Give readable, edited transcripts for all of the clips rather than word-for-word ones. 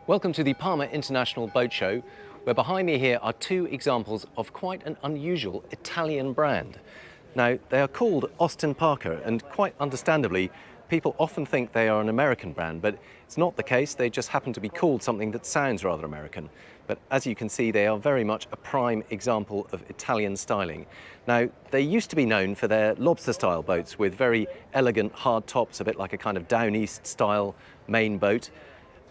Welcome to the Palma International Boat Show, where behind me here are two examples of quite an unusual Italian brand. Now, they are called Austin Parker, and quite understandably, people often think they are an American brand, but it's not the case. They just happen to be called something that sounds rather American. But as you can see, they are very much a prime example of Italian styling. Now, they used to be known for their lobster-style boats with very elegant hard tops, a bit like a kind of down east style main boat.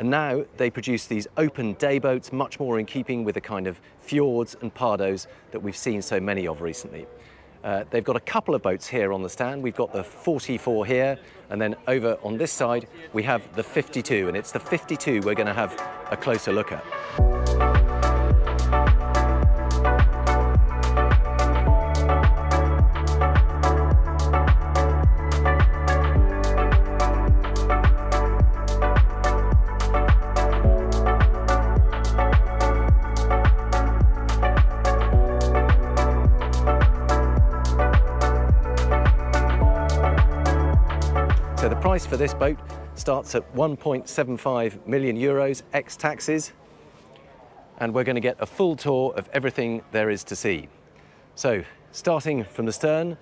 And now they produce these open day boats, much more in keeping with the kind of fjords and pardos that we've seen so many of recently. They've got a couple of boats here on the stand. We've got the 44 here, and then over on this side we have the 52, and it's the 52 we're going to have a closer look at. So the price for this boat starts at 1.75 million euros ex-taxes, and we're going to get a full tour of everything there is to see. So starting from the stern,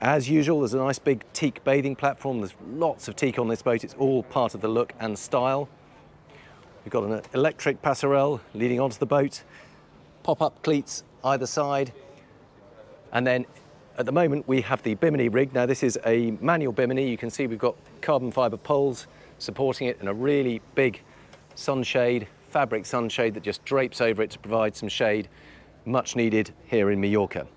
as usual, there's a nice big teak bathing platform. There's lots of teak on this boat. It's all part of the look and style. We've got an electric passerelle leading onto the boat, pop-up cleats either side, and then at the moment, we have the bimini rig. Now, this is a manual bimini. You can see we've got carbon fibre poles supporting it and a really big sunshade, fabric sunshade that just drapes over it to provide some shade, much needed here in Mallorca.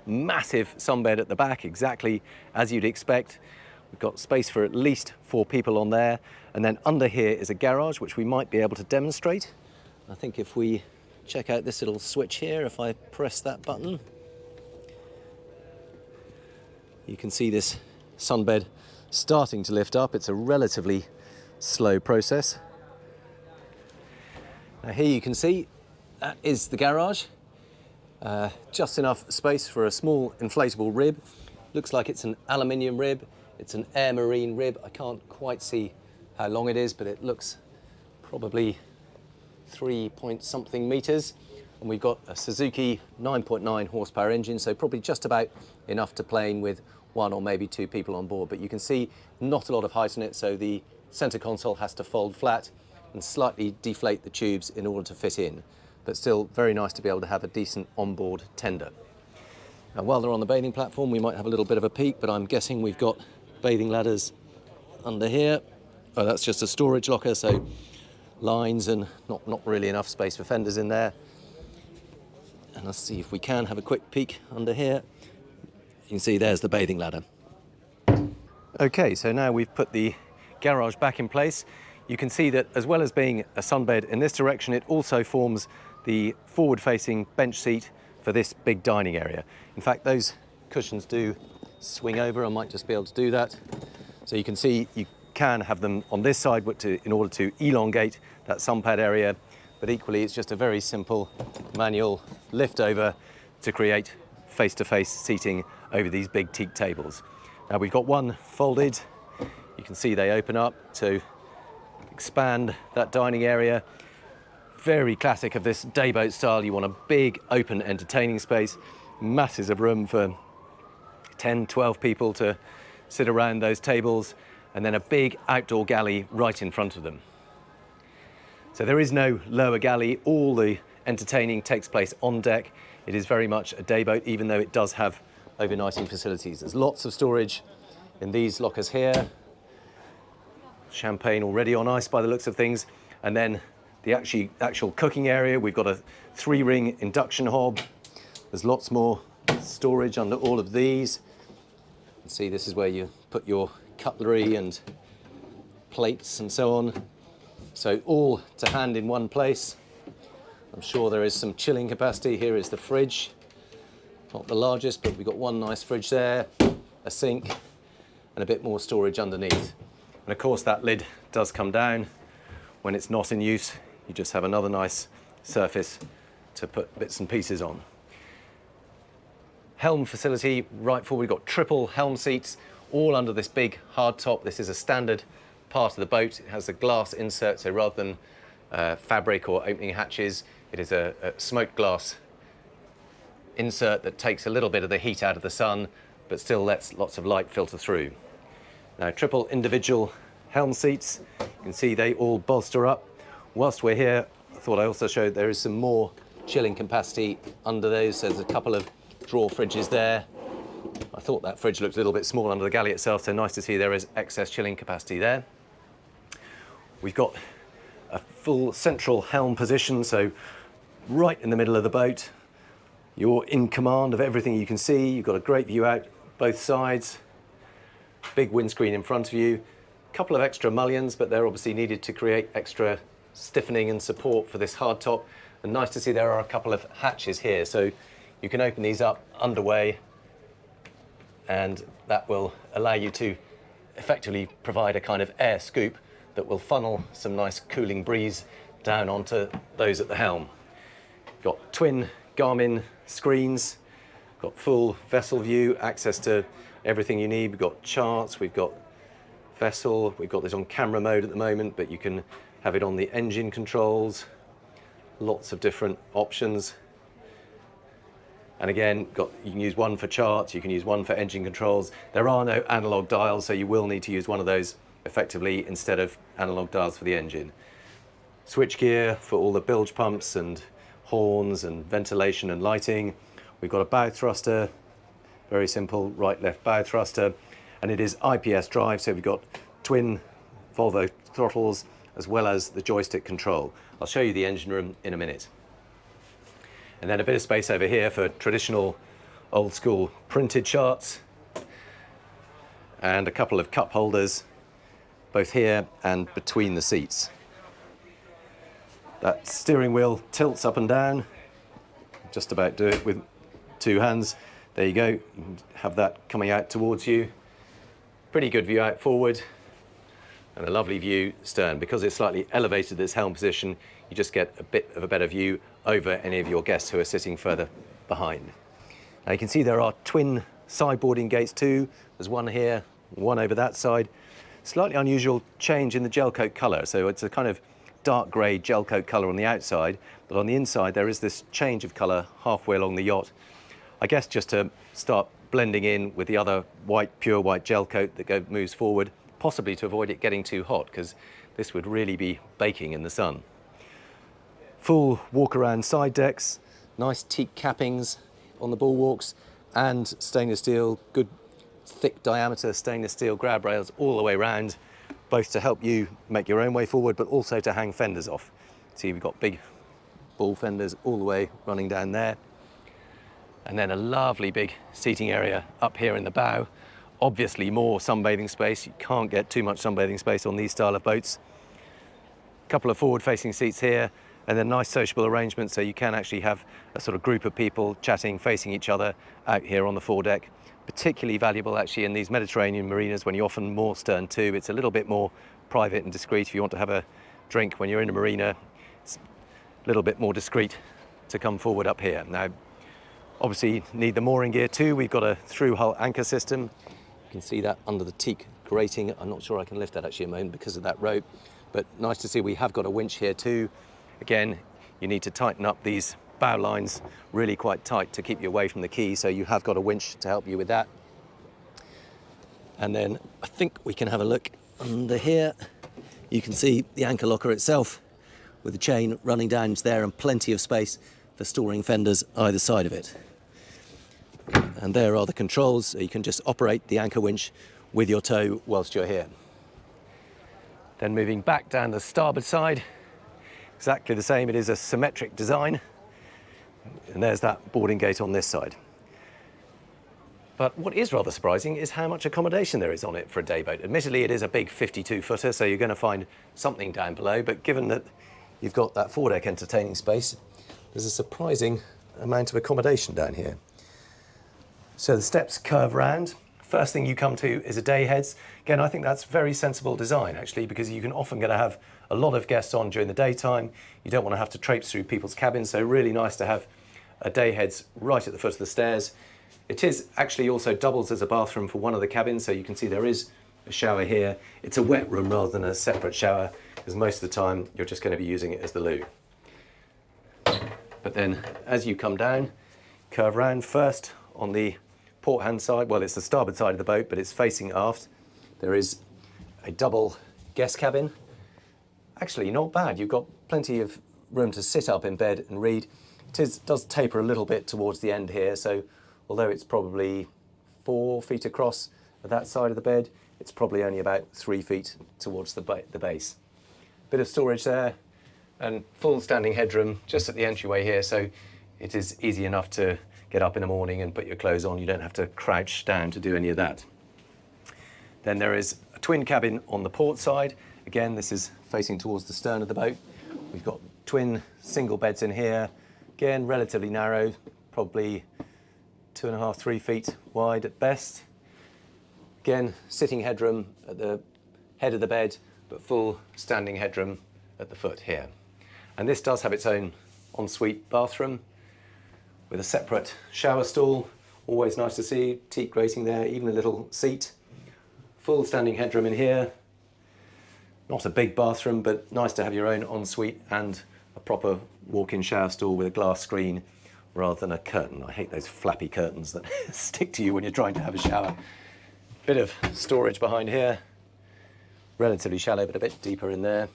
Massive sunbed at the back, exactly as you'd expect. We've got space for at least 4 people on there. And then under here is a garage, which we might be able to demonstrate. I think if we check out this little switch here, if I press that button, you can see this sunbed starting to lift up. It's a relatively slow process. Now here you can see that is the garage. Just enough space for a small inflatable rib. Looks like it's an aluminium rib. It's an air marine rib. I can't quite see how long it is, but it looks probably 3 point something meters. And we've got a Suzuki 9.9 horsepower engine, so probably just about enough to plane with 1 or maybe 2 people on board. But you can see not a lot of height in it, so the center console has to fold flat and slightly deflate the tubes in order to fit in. But still very nice to be able to have a decent onboard tender. Now, while they're on the bathing platform, we might have a little bit of a peek, but I'm guessing we've got bathing ladders under here. Oh, that's just a storage locker, so lines and not really enough space for fenders in there. And let's see if we can have a quick peek under here. You can see there's the bathing ladder. Okay, so now we've put the garage back in place. You can see that as well as being a sunbed in this direction, it also forms the forward-facing bench seat for this big dining area. In fact, those cushions do swing over. I might just be able to do that. So you can see you can have them on this side in order to elongate that sunpad area, but equally it's just a very simple manual lift over to create face-to-face seating over these big teak tables. Now we've got one folded. You can see they open up to expand that dining area. Very classic of this dayboat style. You want a big open entertaining space, masses of room for 10, 12 people to sit around those tables, and then a big outdoor galley right in front of them. So there is no lower galley. All the entertaining takes place on deck. It is very much a dayboat, even though it does have overnighting facilities. There's lots of storage in these lockers here. Champagne already on ice by the looks of things. And then the actual cooking area, we've got a 3-ring induction hob. There's lots more storage under all of these. You can see this is where you put your cutlery and plates and so on. So all to hand in one place. I'm sure there is some chilling capacity. Here is the fridge. Not the largest, but we've got one nice fridge there, a sink, and a bit more storage underneath. And of course that lid does come down. When it's not in use, you just have another nice surface to put bits and pieces on. Helm facility right forward. We've got triple helm seats, all under this big hard top. This is a standard part of the boat. It has a glass insert, so rather than fabric or opening hatches. It is a smoked glass insert that takes a little bit of the heat out of the sun, but still lets lots of light filter through. Now, triple individual helm seats. You can see they all bolster up. Whilst we're here, I thought I also showed there is some more chilling capacity under those. There's a couple of drawer fridges there. I thought that fridge looked a little bit small under the galley itself, so nice to see there is excess chilling capacity there. We've got a full central helm position, so right in the middle of the boat. You're in command of everything you can see. You've got a great view out both sides. Big windscreen in front of you. A couple of extra mullions, but they're obviously needed to create extra stiffening and support for this hardtop. And nice to see there are a couple of hatches here, so you can open these up underway, and that will allow you to effectively provide a kind of air scoop that will funnel some nice cooling breeze down onto those at the helm. Got twin Garmin screens, got full vessel view, access to everything you need. We've got charts, we've got vessel, we've got this on camera mode at the moment, but you can have it on the engine controls, lots of different options. And again, you can use one for charts, you can use one for engine controls. There are no analog dials, so you will need to use one of those effectively instead of analog dials for the engine. Switchgear for all the bilge pumps and horns and ventilation and lighting. We've got a bow thruster, very simple right-left bow thruster, and it is IPS drive, so we've got twin Volvo throttles as well as the joystick control. I'll show you the engine room in a minute. And then a bit of space over here for traditional old school printed charts, and a couple of cup holders both here and between the seats. That steering wheel tilts up and down. Just about do it with two hands. There you go. You can have that coming out towards you. Pretty good view out forward, and a lovely view stern. Because it's slightly elevated this helm position, you just get a bit of a better view over any of your guests who are sitting further behind. Now you can see there are twin sideboarding gates too. There's one here, one over that side. Slightly unusual change in the gel coat colour. So it's a kind of dark grey gel coat colour on the outside, but on the inside there is this change of colour halfway along the yacht. I guess just to start blending in with the other white, pure white gel coat that moves forward, possibly to avoid it getting too hot, because this would really be baking in the sun. Full walk-around side decks, nice teak cappings on the bulwarks, and stainless steel, good thick diameter stainless steel grab rails all the way around, both to help you make your own way forward, but also to hang fenders off. See, we've got big ball fenders all the way running down there. And then a lovely big seating area up here in the bow. Obviously more sunbathing space. You can't get too much sunbathing space on these style of boats. A couple of forward-facing seats here, and then nice sociable arrangements, so you can actually have a sort of group of people chatting, facing each other out here on the foredeck. Particularly valuable actually in these Mediterranean marinas when you're often more stern to. It's a little bit more private and discreet. If you want to have a drink when you're in a marina, it's a little bit more discreet to come forward up here. Now, obviously need the mooring gear too. We've got a through hull anchor system. You can see that under the teak grating. I'm not sure I can lift that actually a moment because of that rope, but nice to see we have got a winch here too. Again, you need to tighten up these bow lines really quite tight to keep you away from the quay, so you have got a winch to help you with that. And then I think we can have a look under here. You can see the anchor locker itself with the chain running down there, and plenty of space for storing fenders either side of it. And there are the controls, so you can just operate the anchor winch with your tow whilst you're here. Then moving back down the starboard side, exactly the same. It is a symmetric design. And there's that boarding gate on this side. But what is rather surprising is how much accommodation there is on it for a day boat. Admittedly, it is a big 52-footer, so you're going to find something down below, but given that you've got that foredeck entertaining space, there's a surprising amount of accommodation down here. So the steps curve round. First thing you come to is a day heads. Again, I think that's very sensible design actually, because you can often going to have a lot of guests on during the daytime. You don't want to have to traipse through people's cabins, so really nice to have a day heads right at the foot of the stairs. It is actually also doubles as a bathroom for one of the cabins, so you can see there is a shower here. It's a wet room rather than a separate shower, because most of the time you're just going to be using it as the loo. But then as you come down, curve round first on the port hand side. Well, it's the starboard side of the boat, but it's facing aft. There is a double guest cabin. Actually, not bad. You've got plenty of room to sit up in bed and read. It does taper a little bit towards the end here, so although it's probably 4 feet across at that side of the bed, it's probably only about 3 feet towards the base. Bit of storage there, and full standing headroom just at the entryway here, so it is easy enough to get up in the morning and put your clothes on. You don't have to crouch down to do any of that. Then there is a twin cabin on the port side. Again, this is facing towards the stern of the boat. We've got twin single beds in here. Again, relatively narrow, probably 2.5, 3 feet wide at best. Again, sitting headroom at the head of the bed, but full standing headroom at the foot here. And this does have its own ensuite bathroom with a separate shower stall. Always nice to see, teak grating there, even a little seat. Full standing headroom in here. Not a big bathroom, but nice to have your own ensuite and a proper walk-in shower stall with a glass screen rather than a curtain. I hate those flappy curtains that stick to you when you're trying to have a shower. Bit of storage behind here. Relatively shallow, but a bit deeper in there.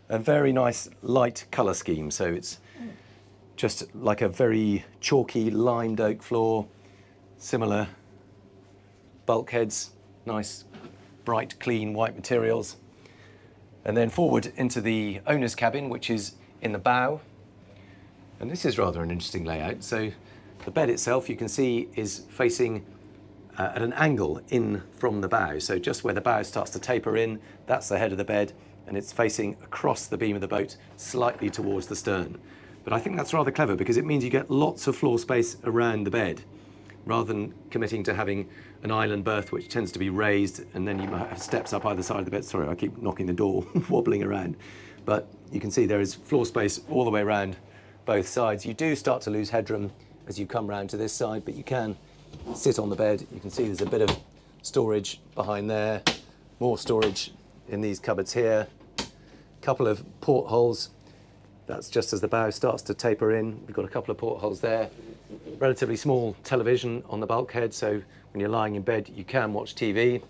A very nice light colour scheme, so it's just like a very chalky limed oak floor, similar bulkheads, nice bright clean white materials. And then forward into the owner's cabin, which is in the bow. And this is rather an interesting layout. So the bed itself, you can see, is facing at an angle in from the bow. So just where the bow starts to taper in, that's the head of the bed, and it's facing across the beam of the boat, slightly towards the stern. But I think that's rather clever because it means you get lots of floor space around the bed, rather than committing to having an island berth, which tends to be raised, and then you might have steps up either side of the bed. Sorry, I keep knocking the door, wobbling around. But you can see there is floor space all the way around both sides. You do start to lose headroom as you come round to this side, but you can sit on the bed. You can see there's a bit of storage behind there, more storage in these cupboards here, a couple of portholes. That's just as the bow starts to taper in. We've got a couple of portholes there. Relatively small television on the bulkhead, so when you're lying in bed you can watch TV.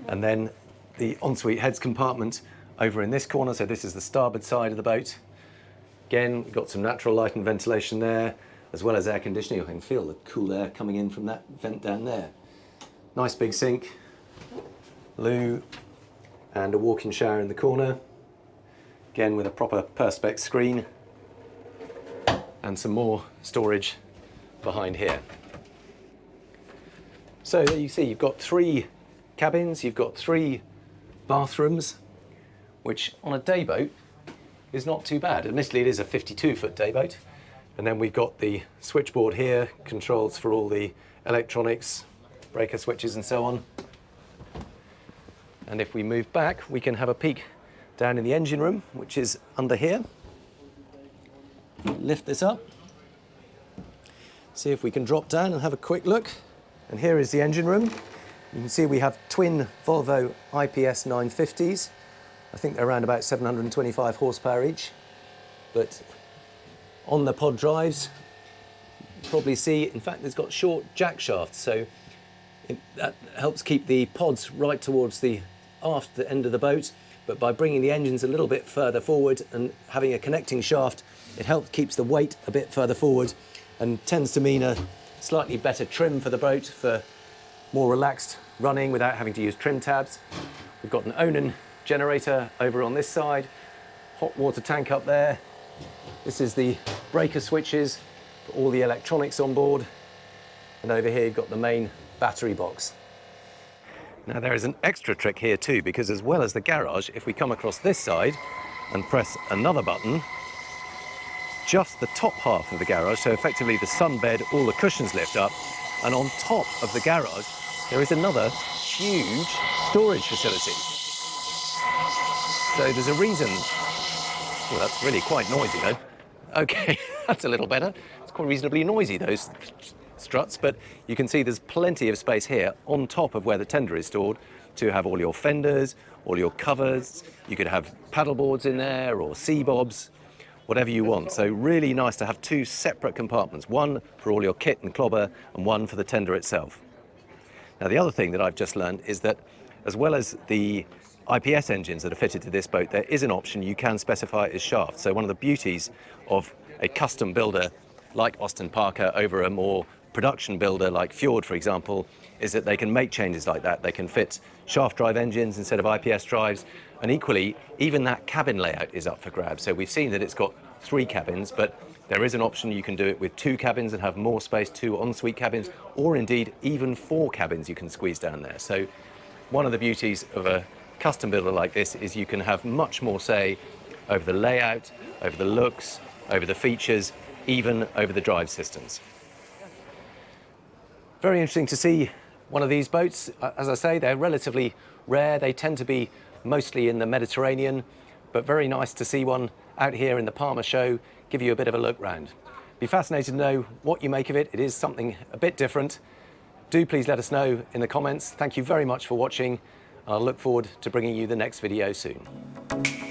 And then the ensuite heads compartment over in this corner, so this is the starboard side of the boat. Again, we've got some natural light and ventilation there, as well as air conditioning. I can feel the cool air coming in from that vent down there. Nice big sink, loo, and a walk-in shower in the corner. Again, with a proper perspex screen, and some more storage behind here. So there you see, you've got 3 cabins, you've got 3 bathrooms, which on a day boat is not too bad. Admittedly, it is a 52-foot day boat. And then we've got the switchboard here, controls for all the electronics, breaker switches and so on. And if we move back, we can have a peek down in the engine room, which is under here. Lift this up, see if we can drop down and have a quick look. And here is the engine room. You can see we have twin Volvo IPS 950s. I think they're around about 725 horsepower each. But on the pod drives, you probably see, in fact, it's got short jack shafts, so that helps keep the pods right towards the aft the end of the boat. But by bringing the engines a little bit further forward and having a connecting shaft, it keeps the weight a bit further forward and tends to mean a slightly better trim for the boat for more relaxed running without having to use trim tabs. We've got an Onan generator over on this side, hot water tank up there. This is the breaker switches for all the electronics on board. And over here you've got the main battery box. Now there is an extra trick here too, because as well as the garage, if we come across this side and press another button, just the top half of the garage, so effectively the sunbed, all the cushions lift up, and on top of the garage there is another huge storage facility. So there's a reason. Well, that's really quite noisy though. Okay, that's a little better. It's quite reasonably noisy, those struts, but you can see there's plenty of space here on top of where the tender is stored to have all your fenders, all your covers. You could have paddle boards in there or sea bobs, whatever you want. So really nice to have two separate compartments, one for all your kit and clobber and one for the tender itself. Now the other thing that I've just learned is that as well as the IPS engines that are fitted to this boat, there is an option you can specify as shaft. So one of the beauties of a custom builder like Austin Parker over a more production builder like Fjord, for example, is that they can make changes like that. They can fit shaft drive engines instead of IPS drives, and equally, even that cabin layout is up for grabs. So we've seen that it's got 3 cabins, but there is an option you can do it with 2 cabins and have more space, 2 ensuite cabins, or indeed even 4 cabins you can squeeze down there. So one of the beauties of a custom builder like this is you can have much more say over the layout, over the looks, over the features, even over the drive systems. Very interesting to see one of these boats. As I say, they're relatively rare. They tend to be mostly in the Mediterranean, but very nice to see one out here in the Palma show, give you a bit of a look round. Be fascinated to know what you make of it. It is something a bit different. Do please let us know in the comments. Thank you very much for watching. I'll look forward to bringing you the next video soon.